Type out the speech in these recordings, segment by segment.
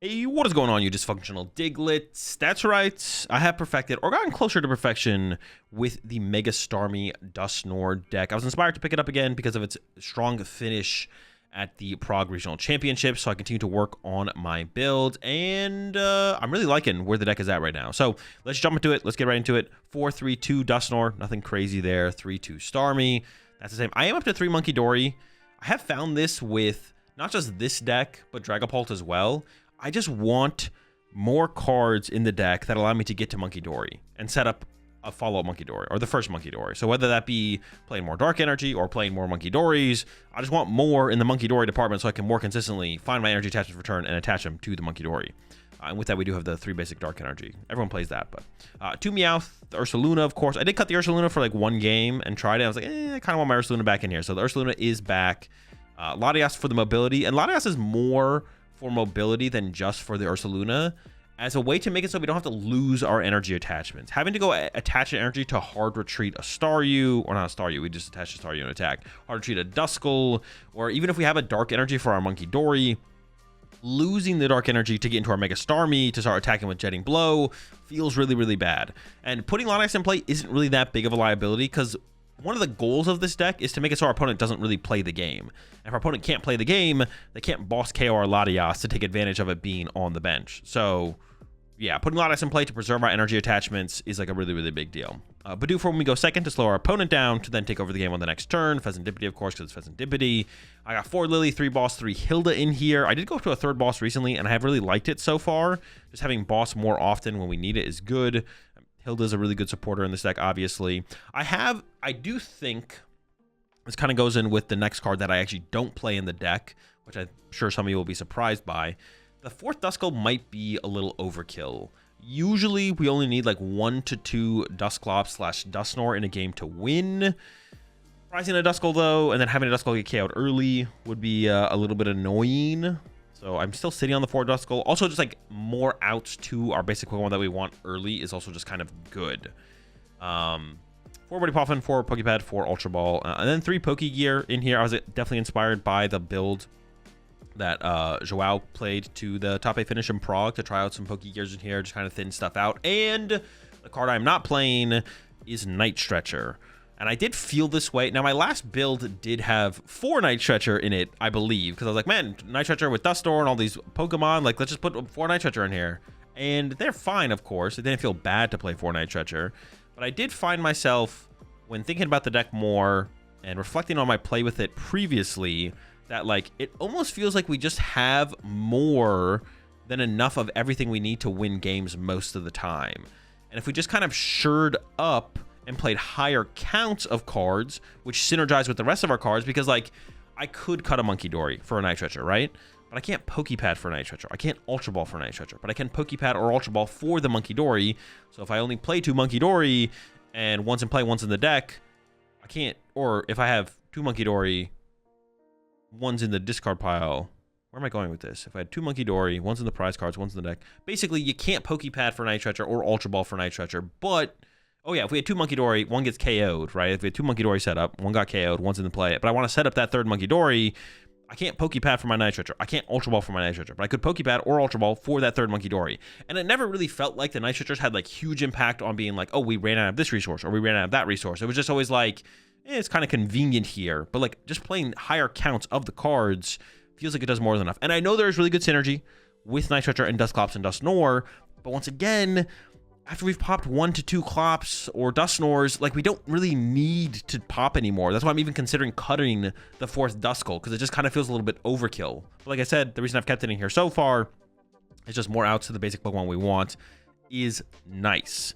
Hey, what is going on, you dysfunctional diglets? That's right, I have perfected, or gotten closer to perfection, with the Mega Starmie Dusknoir deck. I was inspired to pick it up again because of its strong finish at the Prague Regional Championships, so I continue to work on my build, and I'm really liking where the deck is at right now. So let's jump into it, let's get right into it. 4-3-2 Dusknoir, nothing crazy there. 3-2 Starmie, that's the same. I am up to 3 Munkidori. I have found this with not just this deck, but Dragapult as well. I just want more cards in the deck that allow me to get to Munkidori and set up a follow-up Munkidori, or the first Munkidori. So whether that be playing more Dark Energy or playing more Munkidoris, I just want more in the Munkidori department so I can more consistently find my energy attachments for turn and attach them to the Munkidori. And with that, we do have the 3 basic Dark Energy. Everyone plays that, but 2 Meowth, the Ursaluna, of course. I did cut the Ursaluna for like 1 game and tried it. I was like, I kind of want my Ursaluna back in here. So the Ursaluna is back. Latias for the mobility, and Latias is more for mobility than just for the Ursaluna, as a way to make it so we don't have to lose our energy attachments. Having to go attach an energy to hard retreat a Staryu, or not a Staryu, we just attach a Staryu and attack. Hard retreat a Duskull, or even if we have a Dark Energy for our Munkidori, losing the Dark Energy to get into our Mega Starmie to start attacking with Jetting Blow feels really, really bad. And putting Latias in play isn't really that big of a liability, because one of the goals of this deck is to make it so our opponent doesn't really play the game. And if our opponent can't play the game, they can't boss KO our Latias to take advantage of it being on the bench. So yeah, putting Latias in play to preserve our energy attachments is like a really, really big deal. Budew for when we go second to slow our opponent down to then take over the game on the next turn. Fezandipiti, of course, because it's Fezandipiti. I got 4 Lillie, 3 boss, 3 Hilda in here. I did go to a 3rd boss recently, and I have really liked it so far. Just having boss more often when we need it is good. Hilda's a really good supporter in this deck, obviously. I do think this kind of goes in with the next card that I actually don't play in the deck, which I'm sure some of you will be surprised by. The 4th Duskull might be a little overkill. Usually, we only need like 1 to 2 Dusclops / Dusknoir in a game to win. Rising a Duskull, though, and then having a Duskull get KO'd early would be a little bit annoying. So I'm still sitting on the 4 Duskull. Also, just like more outs to our basic Pokemon that we want early is also just kind of good. 4 Buddy-Buddy Poffin, 4 Poké Pad, 4 Ultra Ball, and then 3 Pokégear in here. I was definitely inspired by the build that Joao played to the top 8 finish in Prague to try out some Pokégears in here, just kind of thin stuff out. And the card I'm not playing is Night Stretcher. And I did feel this way. Now, my last build did have 4 Night Stretcher in it, I believe. Because I was like, man, Night Stretcher with Dusknoir and all these Pokemon. Like, let's just put 4 Night Stretcher in here. And they're fine, of course. It didn't feel bad to play 4 Night Stretcher. But I did find myself, when thinking about the deck more and reflecting on my play with it previously, that, like, it almost feels like we just have more than enough of everything we need to win games most of the time. And if we just kind of shored up and played higher counts of cards, which synergize with the rest of our cards, because like I could cut a Munkidori for a Night Stretcher, right? But I can't Poké Pad for a Night Stretcher. I can't Ultra Ball for a Night Stretcher, but I can Poké Pad or Ultra Ball for the Munkidori. So if I only play 2 Munkidori and one's in play, one's in the deck, I can't. Or if I have 2 Munkidori, one's in the discard pile. Where am I going with this? If I had 2 Munkidori, one's in the prize cards, one's in the deck. Basically, you can't Poké Pad for Night Stretcher or Ultra Ball for Night Stretcher, but oh yeah, if we had 2 Munkidori, one gets KO'd, right? If we had 2 Munkidori set up, one got KO'd, one's in the play. But I want to set up that 3rd Munkidori. I can't Poké Pad for my Night Stretcher. I can't Ultra Ball for my Night Stretcher. But I could Poké Pad or Ultra Ball for that 3rd Munkidori. And it never really felt like the Night Stretchers had like huge impact on being like, oh, we ran out of this resource or we ran out of that resource. It was just always like, it's kind of convenient here. But like just playing higher counts of the cards feels like it does more than enough. And I know there's really good synergy with Night Stretcher and Dusclops and Dusknoir. But once again, after we've popped 1 to 2 Clops or Dusknoirs, like we don't really need to pop anymore. That's why I'm even considering cutting the 4th Duskull, because it just kind of feels a little bit overkill. But like I said, the reason I've kept it in here so far is just more outs to the basic Pokemon we want is nice.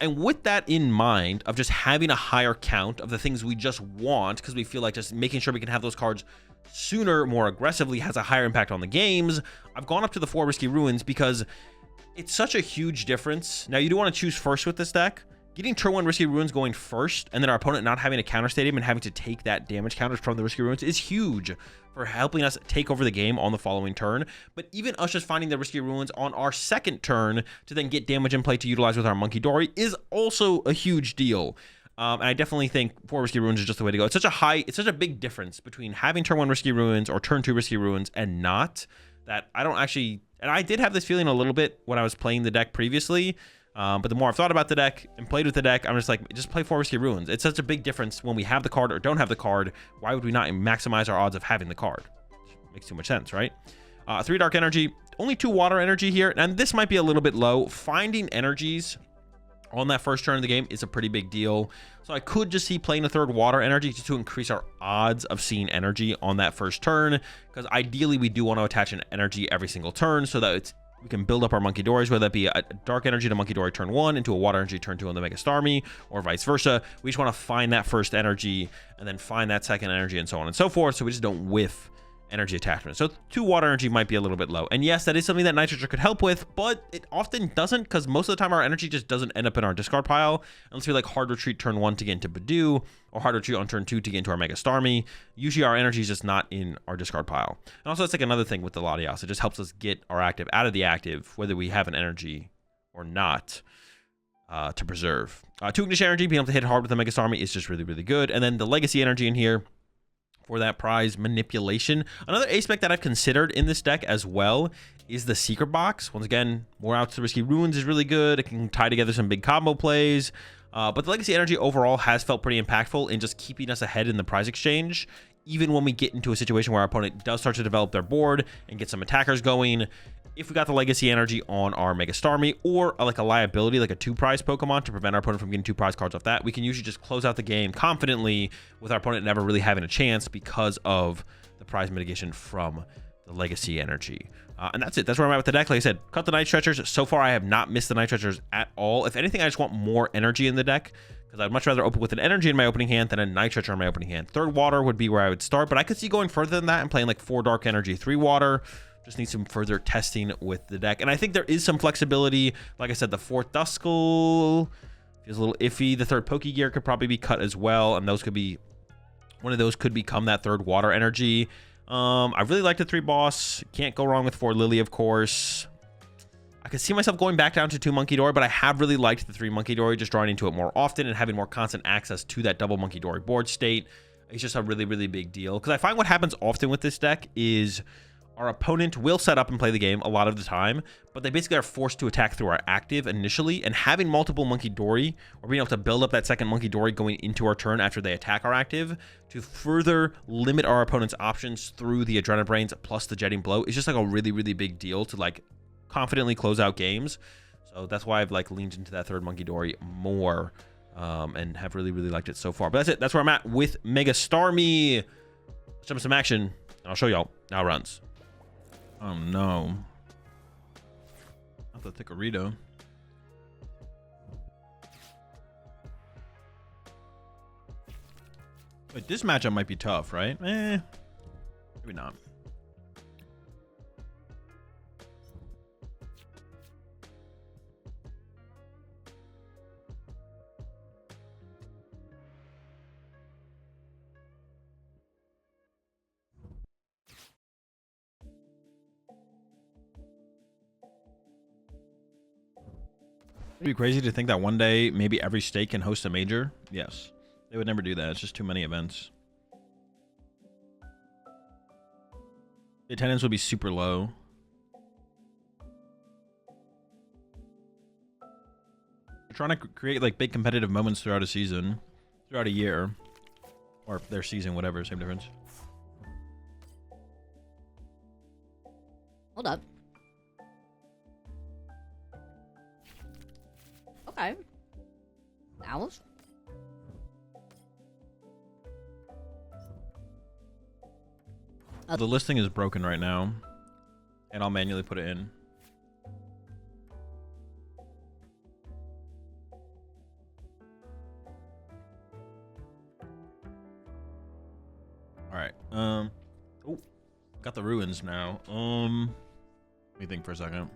And with that in mind, of just having a higher count of the things we just want, because we feel like just making sure we can have those cards sooner, more aggressively, has a higher impact on the games, I've gone up to the 4 Risky Ruins because it's such a huge difference. Now, you do want to choose first with this deck. Getting turn 1 Risky Ruins going first, and then our opponent not having a counter stadium and having to take that damage counter from the Risky Ruins is huge for helping us take over the game on the following turn. But even us just finding the Risky Ruins on our 2nd turn to then get damage in play to utilize with our Munkidori is also a huge deal. And I definitely think 4 Risky Ruins is just the way to go. It's such a big difference between having turn 1 Risky Ruins or turn 2 Risky Ruins and not, that I don't actually And I did have this feeling a little bit when I was playing the deck previously. But the more I've thought about the deck and played with the deck, I'm just like, just play 4 Risky Ruins. It's such a big difference when we have the card or don't have the card. Why would we not maximize our odds of having the card? Makes too much sense, right? 3 Dark Energy, only 2 Water Energy here. And this might be a little bit low. Finding energies on that first turn of the game is a pretty big deal. So I could just see playing a 3rd Water Energy just to increase our odds of seeing energy on that first turn. Because ideally, we do want to attach an energy every single turn so that we can build up our Munkidoris, whether that be a Dark Energy to Munkidori turn 1 into a Water Energy turn 2 on the Mega Starmie, or vice versa. We just want to find that first energy and then find that second energy and so on and so forth, so we just don't whiff energy attachment. So 2 Water Energy might be a little bit low. And yes, that is something that Nitrogen could help with, but it often doesn't, because most of the time our energy just doesn't end up in our discard pile unless we like Hard Retreat turn 1 to get into Budew, or Hard Retreat on turn 2 to get into our Mega Starmie. Usually our energy is just not in our discard pile. And also that's like another thing with the Latias. It just helps us get our active out of the active, whether we have an energy or not, to preserve. 2 Ignition Energy, being able to hit hard with the Mega Starmie is just really, really good. And then the Legacy Energy in here for that prize manipulation. Another aspect that I've considered in this deck as well is the Secret Box. Once again, more outs to Risky Ruins is really good. It can tie together some big combo plays. But the Legacy Energy overall has felt pretty impactful in just keeping us ahead in the prize exchange, even when we get into a situation where our opponent does start to develop their board and get some attackers going. If we got the Legacy Energy on our Mega Starmie, or like a liability, like a 2 prize Pokemon to prevent our opponent from getting 2 prize cards off that, we can usually just close out the game confidently with our opponent never really having a chance because of the prize mitigation from the Legacy Energy. And that's it. That's where I'm at with the deck. Like I said, cut the Night Stretchers. So far, I have not missed the Night Stretchers at all. If anything, I just want more energy in the deck, because I'd much rather open with an energy in my opening hand than a Night Stretcher in my opening hand. 3rd Water would be where I would start, but I could see going further than that and playing like 4 Dark Energy, 3 Water. Just need some further testing with the deck. And I think there is some flexibility. Like I said, the 4th Duskull feels a little iffy. The 3rd Pokégear could probably be cut as well. And those could be, one of those could become that 3rd Water Energy. I really like the 3 Boss. Can't go wrong with 4 Lillie, of course. I could see myself going back down to 2 Munkidori, but I have really liked the 3 Munkidori, just drawing into it more often and having more constant access to that double Munkidori board state. It's just a really, really big deal. Because I find what happens often with this deck is our opponent will set up and play the game a lot of the time, but they basically are forced to attack through our active initially, and having multiple Munkidori, or being able to build up that second Munkidori going into our turn after they attack our active, to further limit our opponent's options through the Adrenabrains plus the Jetting Blow is just like a really, really big deal to like confidently close out games. So that's why I've like leaned into that 3rd Munkidori more, and have really, really liked it so far. But that's it. That's where I'm at with Mega Starmie. Let's jump into some action, and I'll show y'all how it runs. Oh no. Not the Thicorito. Wait, this matchup might be tough, right? Maybe not. It'd be crazy to think that one day maybe every state can host a major. Yes, they would never do that. It's just too many events. The attendance would be super low. They're trying to create like big competitive moments throughout a season, throughout a year, or their season, whatever, same difference. Hold up. Okay. Owls. The listing is broken right now, and I'll manually put it in. All right. Oh, got the ruins now. Let me think for a second.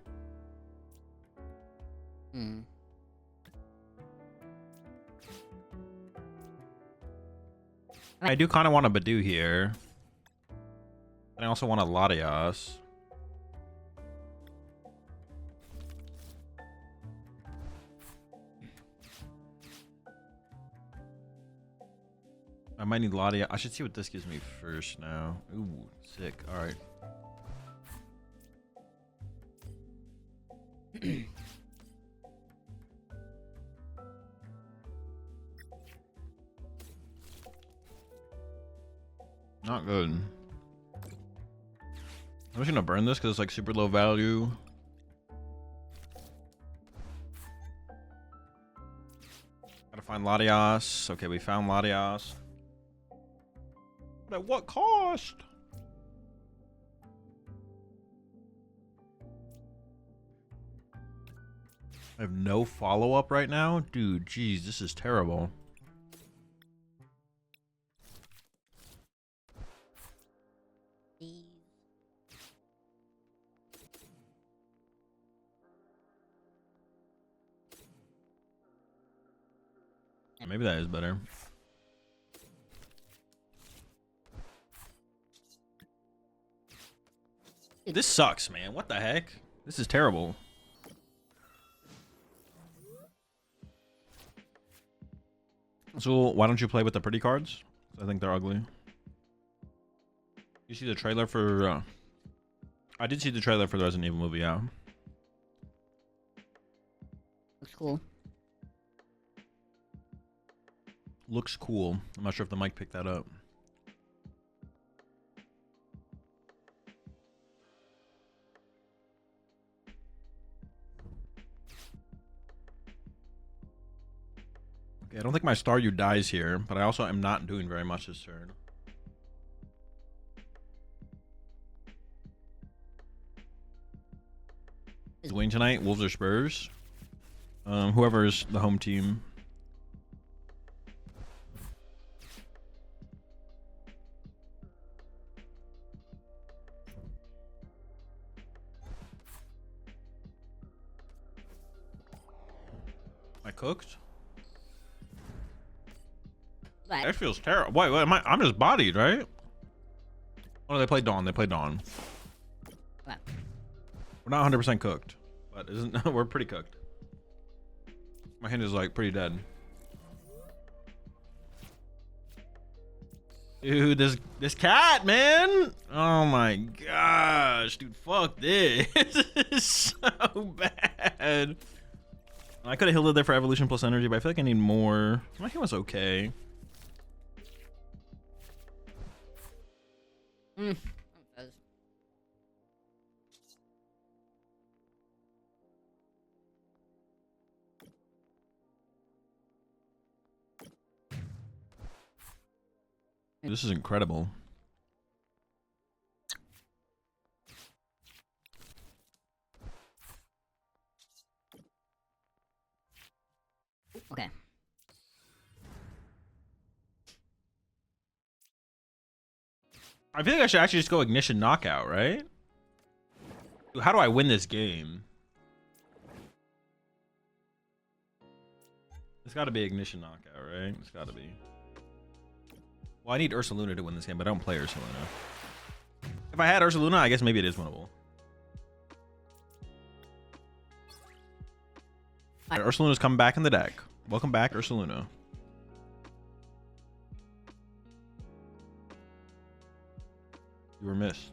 I do kind of want a Budew here. I also want a Latias. I might need Latias. I should see what this gives me first now. Ooh, sick. All right. Not good. I'm just gonna burn this because it's like super low value. Gotta find Latias. Okay, we found Latias. But at what cost? I have no follow-up right now? Dude, geez, this is terrible. Maybe that is better. This sucks, man. What the heck? This is terrible. So why don't you play with the pretty cards? I think they're ugly. You see the trailer for... I did see the trailer for the Resident Evil movie, yeah. Looks cool. Looks cool. I'm not sure if the mic picked that up. Okay, I don't think my Staryu dies here, but I also am not doing very much this turn. Is winning tonight, Wolves or Spurs? Whoever's the home team. I cooked? But That feels terrible. Wait, I'm just bodied, right? Oh, no, they play Dawn. They play Dawn. what? We're not 100% cooked, but isn't we're pretty cooked. My hand is like pretty dead. Dude, this cat, man. Oh my gosh, dude, fuck this. This is so bad. I could have Hilda there for evolution plus energy, but I feel like I need more. My hand was okay. This is incredible. Okay. I feel like I should actually just go Ignition Knockout, right? Dude, how do I win this game? It's got to be Ignition Knockout, right? It's got to be. Well, I need Ursaluna to win this game, but I don't play Ursaluna. If I had Ursaluna, I guess maybe it is winnable. All right, Ursaluna's coming back in the deck. Welcome back, Ursaluna. You were missed.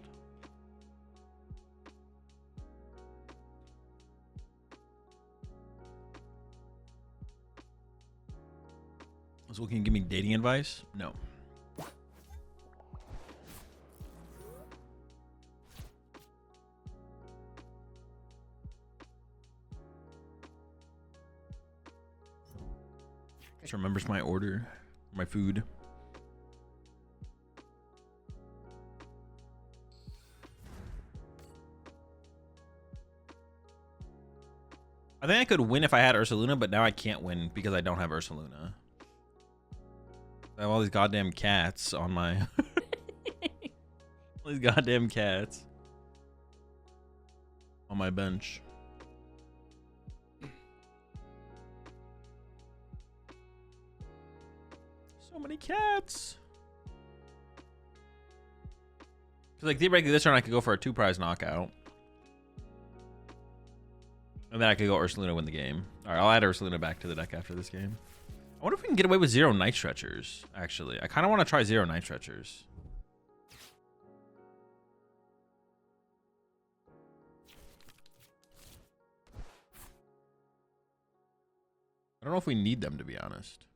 So can you give me dating advice? No. Just remembers my order, my food. I think I could win if I had Ursaluna, but now I can't win because I don't have Ursaluna. I have all these goddamn cats on my... all these goddamn cats on my bench. So many cats. Because like theoretically this turn I could go for a 2-prize knockout. And then I could go Ursaluna win the game. Alright, I'll add Ursaluna back to the deck after this game. I wonder if we can get away with 0 Night Stretchers, actually. I kind of want to try 0 Night Stretchers. I don't know if we need them, to be honest.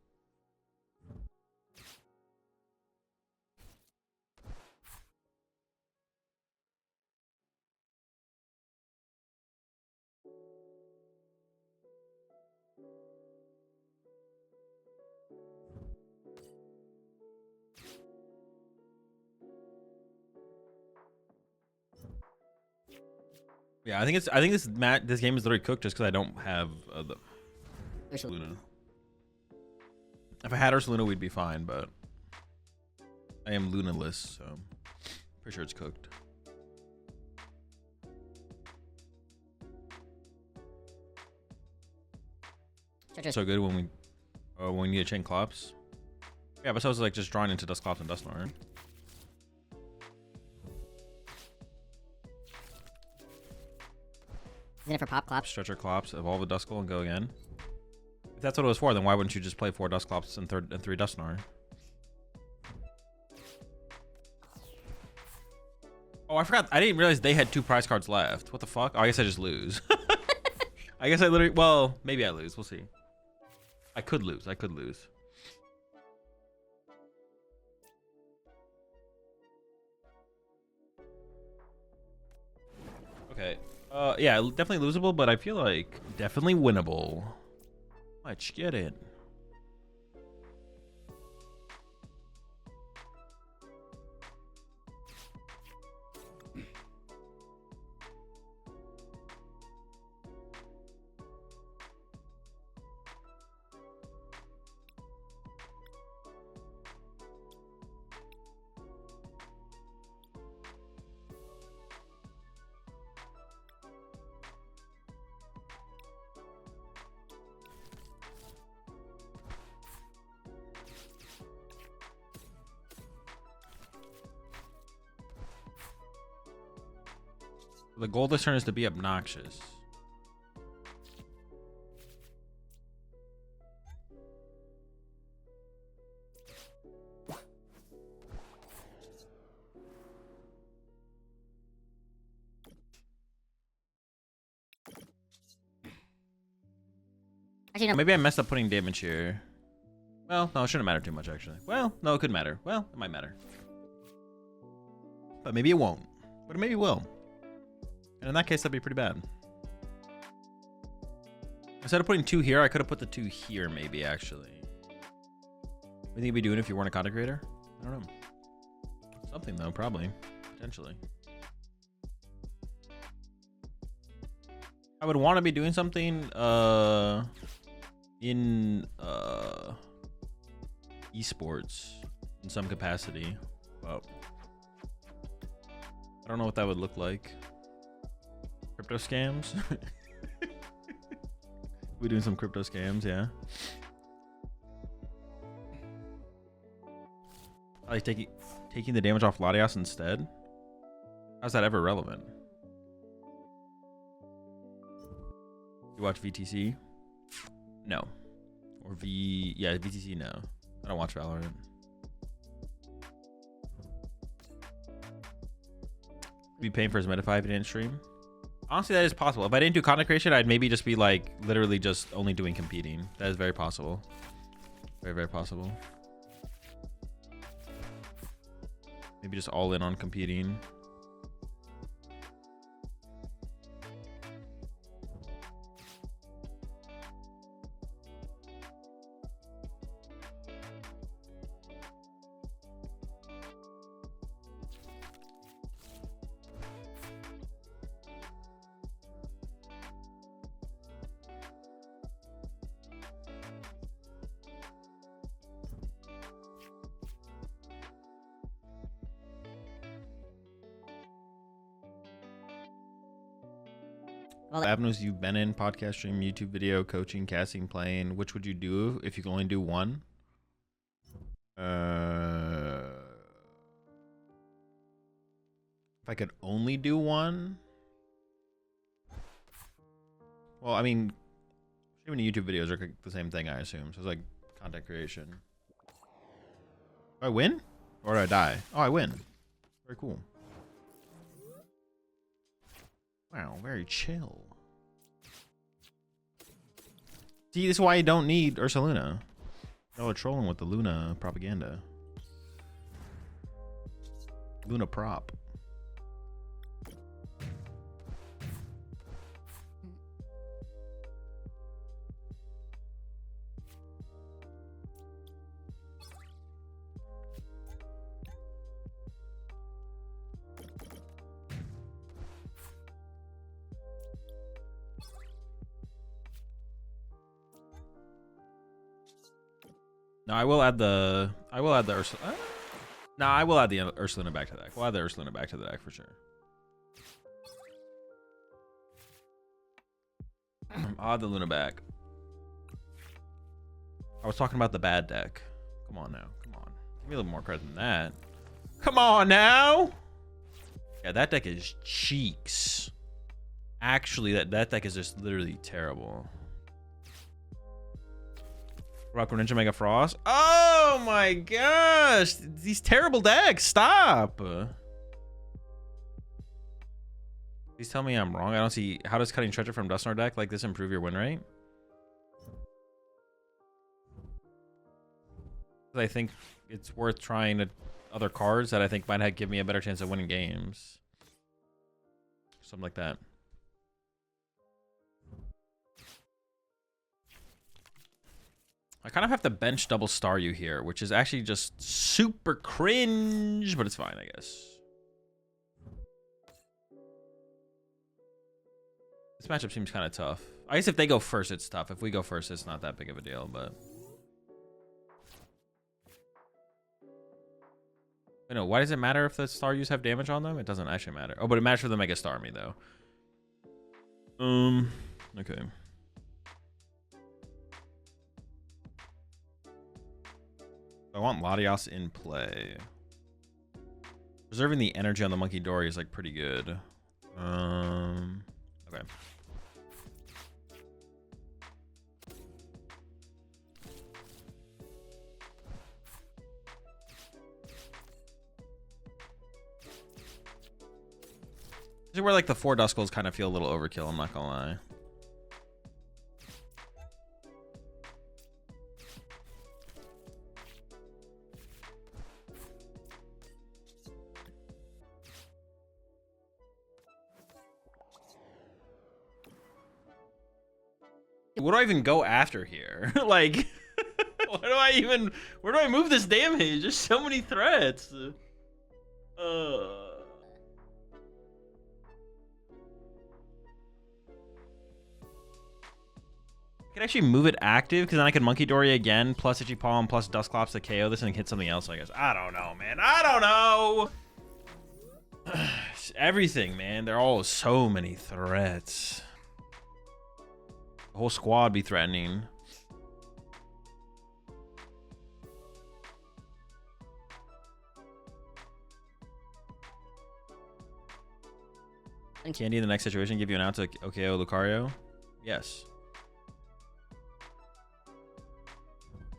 Yeah, I think this game is literally cooked just because I don't have the Ursaluna. If I had Ursaluna, we'd be fine, but I am Lunaless, so pretty sure it's cooked. So good when we need to chain Clops. Yeah, but so it's like just drawing into Dusclops and Dusknoir. Isn't it for pop Clops? Stretcher Clops, evolve a Duskull and go again. If that's what it was for, then why wouldn't you just play 4 Dusclops and 3 Dusknoir? Oh, I forgot. I didn't realize they had 2 prize cards left. What the fuck? Oh, I guess I just lose. I guess I literally... Well, maybe I lose. We'll see. I could lose. I could lose. Okay. Yeah, definitely losable, but I feel like definitely winnable. Let's get it. The goal this turn is to be obnoxious. Actually, no. Maybe I messed up putting damage here. Well, no, it shouldn't matter too much, actually. Well, no, it could matter. Well, it might matter. But maybe it won't. But it maybe will. And in that case, that'd be pretty bad. Instead of putting 2 here, I could have put the 2 here, maybe, actually. What do you think you'd be doing if you weren't a content creator? I don't know. Something, though, probably. Potentially. I would want to be doing something in esports in some capacity. Well, I don't know what that would look like. Crypto scams? We're doing some crypto scams, yeah. I like taking the damage off Latias instead. How's that ever relevant? You watch VTC? No. Or yeah, VTC, no. I don't watch Valorant. Be paying for his Metafy if he didn't stream? Honestly, that is possible. If I didn't do content creation, I'd maybe just be like literally just only doing competing. That is very possible. Very, very possible. Maybe just all in on competing. Well, Avenues you've been in: podcast, stream, YouTube video, coaching, casting, playing. Which would you do if you could only do one? If I could only do one? Well, I mean, streaming YouTube videos are the same thing, I assume. So it's like content creation. Do I win? Or do I die? Oh, I win. Very cool. Wow, very chill. See, this is why you don't need Ursaluna. Y'all are trolling with the Luna propaganda. Luna prop. No, I will add the Ursaluna. No, I will add the Ursaluna back to the deck. We'll add the Ursaluna back to the deck for sure. I'll add the Luna back. I was talking about the bad deck. Come on now. Come on. Give me a little more credit than that. Come on now. Yeah, that deck is cheeks. Actually, that deck is just literally terrible. Rock Ninja Mega Frost. Oh my gosh. These terrible decks. Stop. Please tell me I'm wrong. I don't see. How does cutting treasure from Dusknoir deck like this improve your win rate? I think it's worth trying other cards that I think might give me a better chance of winning games. Something like that. I kind of have to bench double Staryu here, which is actually just super cringe, but it's fine, I guess. This matchup seems kind of tough. I guess if they go first, it's tough. If we go first, it's not that big of a deal, but... I know, why does it matter if the Staryus have damage on them? It doesn't actually matter. Oh, but it matters for the Mega Starmie, though. Okay. I want Latias in play. Preserving the energy on the Munkidori is like pretty good. Okay. This is where like the 4 Duskulls kind of feel a little overkill, I'm not gonna lie. What do I even go after here? Like, where do I move this damage? There's so many threats. I could actually move it active because then I could Munkidori again, plus Ichipalm, plus Dusclops to KO this and hit something else, I guess. I don't know, man. I don't know. Everything, man. They're all so many threats. The whole squad be threatening. Candy in the next situation give you an out to OKO Lucario? Yes.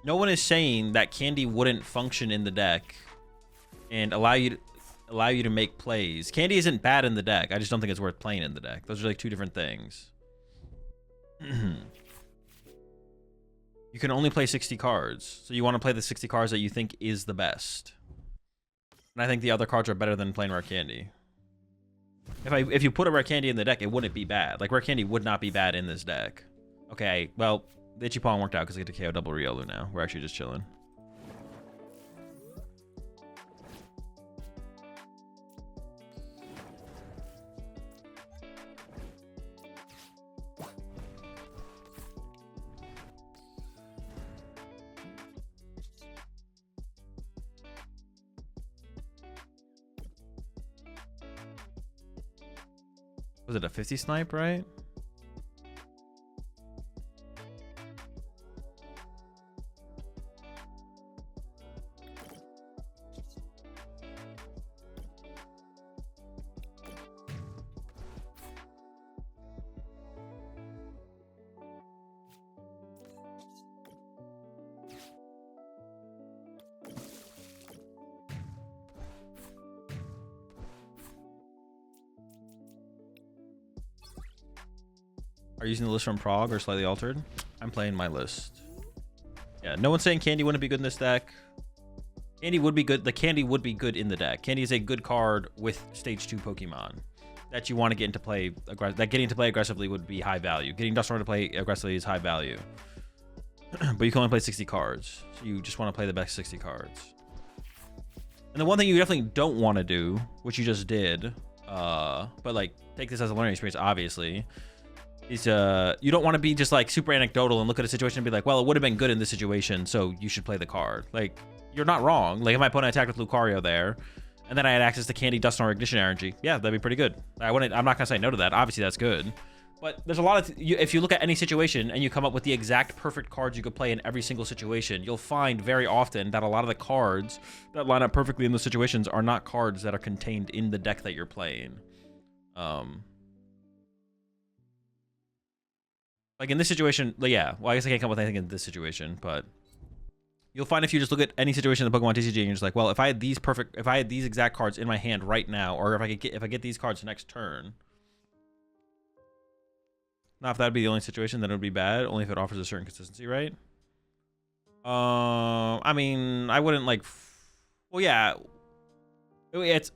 No one is saying that Candy wouldn't function in the deck and allow you to make plays. Candy isn't bad in the deck. I just don't think it's worth playing in the deck. Those are like two different things. You can only play 60 cards. So you want to play the 60 cards that you think is the best. And I think the other cards are better than playing Rare Candy. If you put a Rare Candy in the deck, it wouldn't be bad. Like, Rare Candy would not be bad in this deck. Okay, well, the Ichipalm worked out because I get to KO double Riolu now. We're actually just chilling. Was it a 50 snipe, right? Are you using the list from Prague or slightly altered? I'm playing my list. Yeah, no one's saying Candy wouldn't be good in this deck. Candy would be good. The Candy would be good in the deck. Candy is a good card with stage 2 Pokemon that you want to get into play. That getting to play aggressively would be high value. Getting Dusknoir to play aggressively is high value. But you can only play 60 cards. So you just want to play the best 60 cards. And the one thing you definitely don't want to do, which you just did, but like take this as a learning experience, obviously, is you don't want to be just like super anecdotal and look at a situation and be like, well, it would have been good in this situation, so you should play the card. Like, you're not wrong. Like, if my opponent attacked with Lucario there, and then I had access to Candy, Dusknoir, Ignition Energy, yeah, that'd be pretty good. I'm not gonna say no to that. Obviously, that's good. But there's a lot of if you look at any situation and you come up with the exact perfect cards you could play in every single situation, you'll find very often that a lot of the cards that line up perfectly in those situations are not cards that are contained in the deck that you're playing. Like in this situation, yeah. Well, I guess I can't come up with anything in this situation, but you'll find if you just look at any situation in the Pokemon TCG and you're just like, well, if I had these exact cards in my hand right now, or if I get these cards next turn. Not if that'd be the only situation, then it would be bad. Only if it offers a certain consistency, right? I mean, I wouldn't like. Well, yeah. It's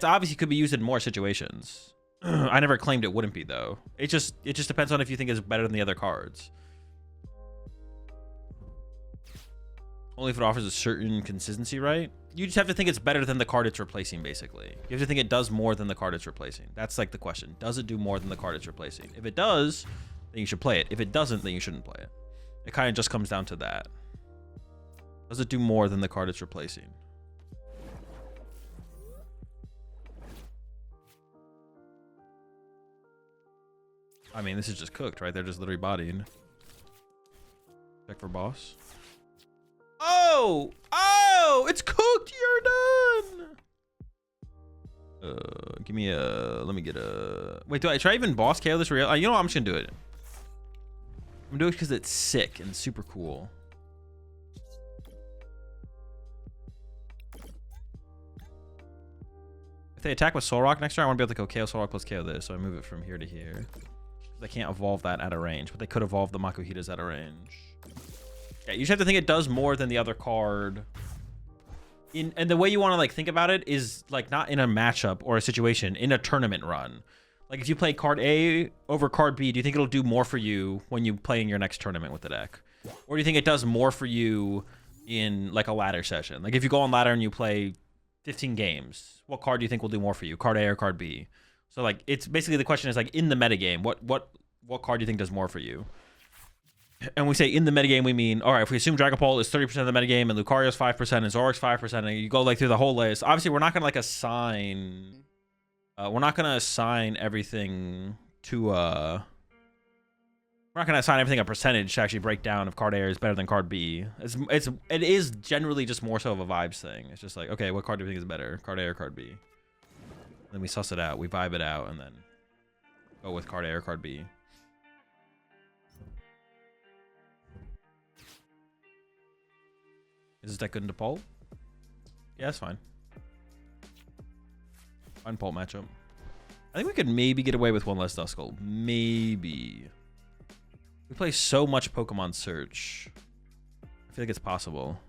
obviously could be used in more situations. I never claimed it wouldn't be though. It just depends on if you think it's better than the other cards. Only if it offers a certain consistency, right? You just have to think it's better than the card it's replacing, basically. You have to think it does more than the card it's replacing. That's like the question. Does it do more than the card it's replacing? If it does, then you should play it. If it doesn't, then you shouldn't play it. It kind of just comes down to that. Does it do more than the card it's replacing? I mean, this is just cooked, right? They're just literally bodying. Check for boss. Oh! Oh! It's cooked! You're done! Give me a... Let me get a... Wait, do I try even boss KO this real? You know what? I'm just gonna do it. I'm gonna do it because it's sick and super cool. If they attack with Soul Rock next turn, I want to be able to go KO Soul Rock plus KO this, so I move it from here to here. They can't evolve that at a range, but they could evolve the Makuhitas at a range. Yeah, you just have to think it does more than the other card. And the way you want to like think about it is like not in a matchup or a situation, in a tournament run. Like if you play card A over card B, do you think it'll do more for you when you play in your next tournament with the deck? Or do you think it does more for you in like a ladder session? Like if you go on ladder and you play 15 games, what card do you think will do more for you? Card A or card B? So like it's basically the question is like in the metagame, what card do you think does more for you? And we say in the metagame, we mean, all right, if we assume Dragapult is 30% of the metagame and Lucario's 5% and Zorik's 5%, and you go like through the whole list, obviously we're not going to like assign, everything to, we're not going to assign everything a percentage to actually break down if card A is better than card B. It is generally just more so of a vibes thing. It's just like, okay, what card do you think is better, card A or card B? Then we suss it out, we vibe it out, and then go with card A or card B. Is this deck good into Pult? Yeah, that's fine. Fine Pult matchup. I think we could maybe get away with one less Duskull. Maybe. We play so much Pokemon Search. I feel like it's possible.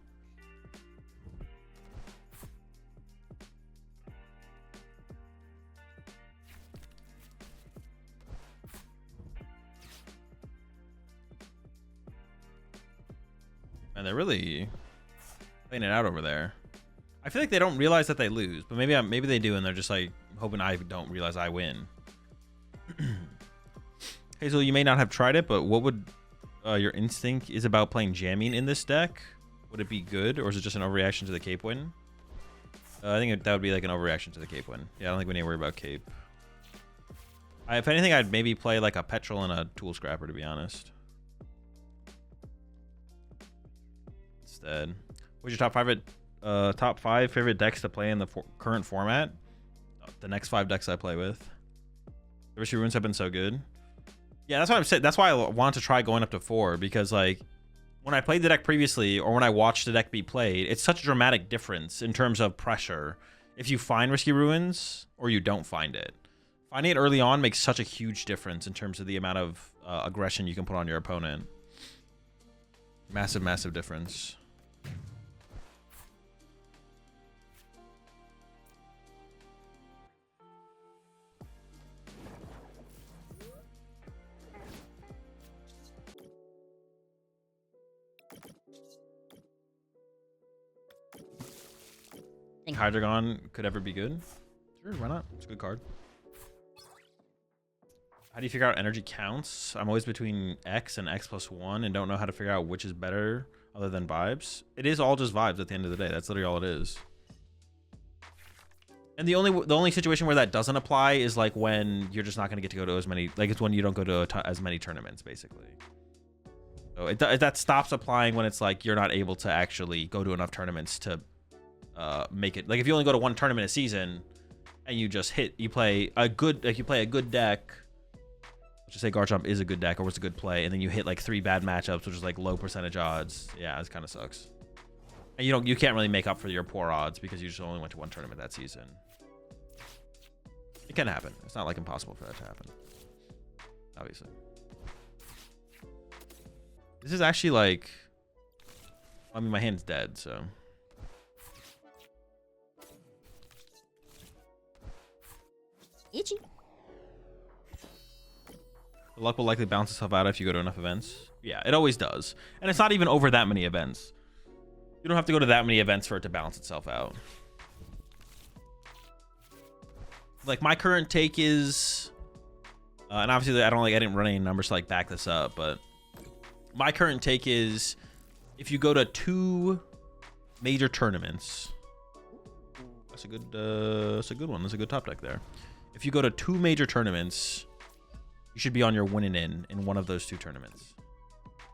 And they're really playing it out over there. I feel like they don't realize that they lose, but maybe they do, and they're just like hoping I don't realize I win. Hazel, you may not have tried it, but what would your instinct is about playing jamming in this deck? Would it be good, or is it just an overreaction to the Cape win? I think that would be like an overreaction to the Cape win. Yeah, I don't think we need to worry about Cape. If anything, I'd maybe play like a Petrol and a Tool Scrapper, to be honest. Instead. What's your top five favorite decks to play in the current format? The next 5 decks I play with. The Risky Ruins have been so good. Yeah, that's what I'm saying. That's why I wanted to try going up to 4, because like when I played the deck previously, or when I watched the deck be played, it's such a dramatic difference in terms of pressure if you find Risky Ruins or you don't find it. Finding it early on makes such a huge difference in terms of the amount of aggression you can put on your opponent. Massive, massive difference. Hydreigon could ever be good? Sure, why not? It's a good card. How do you figure out energy counts? I'm always between X and X+1 and don't know how to figure out which is better other than vibes. It is all just vibes at the end of the day. That's literally all it is. And the only situation where that doesn't apply is like when you're just not going to get to go to as many, like it's when you don't go to as many tournaments basically. So that stops applying when it's like you're not able to actually go to enough tournaments to make it. Like if you only go to one tournament a season and you just play a good deck, let's just say Garchomp is a good deck or was a good play, and then you hit like 3 bad matchups, which is like low percentage odds. Yeah, it kind of sucks. And you can't really make up for your poor odds because you just only went to one tournament that season. It can happen. It's not like impossible for that to happen, obviously. This is actually like, I mean, my hand's dead, so. Itchy. The luck will likely balance itself out if you go to enough events. Yeah, it always does. And it's not even over that many events. You don't have to go to that many events for it to balance itself out. Like my current take is, and obviously I didn't run any numbers to like back this up, but my current take is if you go to 2 major tournaments, that's a good one. That's a good top deck there. If you go to 2 major tournaments, you should be on your winning in one of those 2 tournaments.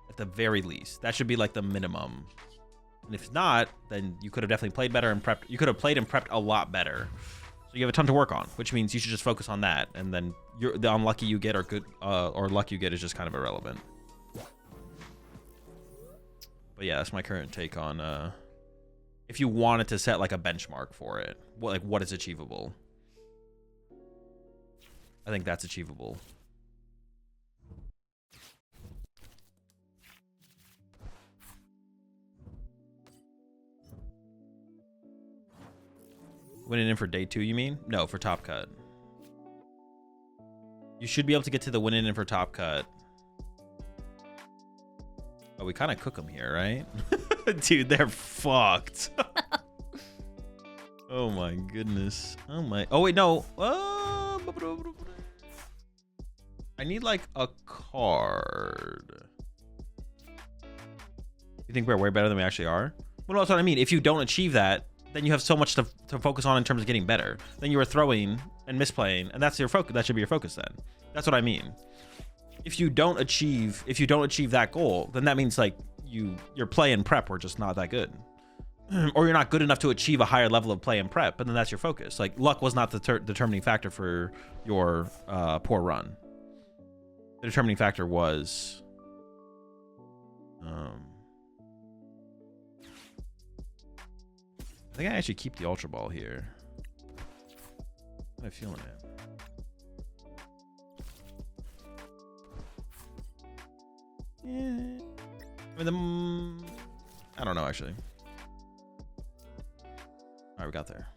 At the very least. That should be like the minimum. And if not, then you could have definitely played better and prepped. You could have played and prepped a lot better. So you have a ton to work on, which means you should just focus on that. And then the unlucky you get or good or luck you get is just kind of irrelevant. But yeah, that's my current take on if you wanted to set like a benchmark for it. What is achievable? I think that's achievable. Winning in for day 2, you mean? No, for top cut. You should be able to get to the winning in for top cut. Oh, we kind of cook them here, right? Dude, they're fucked. Oh my goodness. Oh wait, no. I need like a card. You think we're way better than we actually are? Well, that's what I mean. If you don't achieve that, then you have so much to focus on in terms of getting better. Then you are throwing and misplaying, and that's your focus. That should be your focus then. That's what I mean. If you don't achieve that goal, then that means like your play and prep were just not that good. Or you're not good enough to achieve a higher level of play and prep, and then that's your focus. Like luck was not the determining factor for your poor run. The determining factor was I think I actually keep the Ultra Ball here. How am I feeling it? Yeah. I mean, I don't know actually. All right, we got there.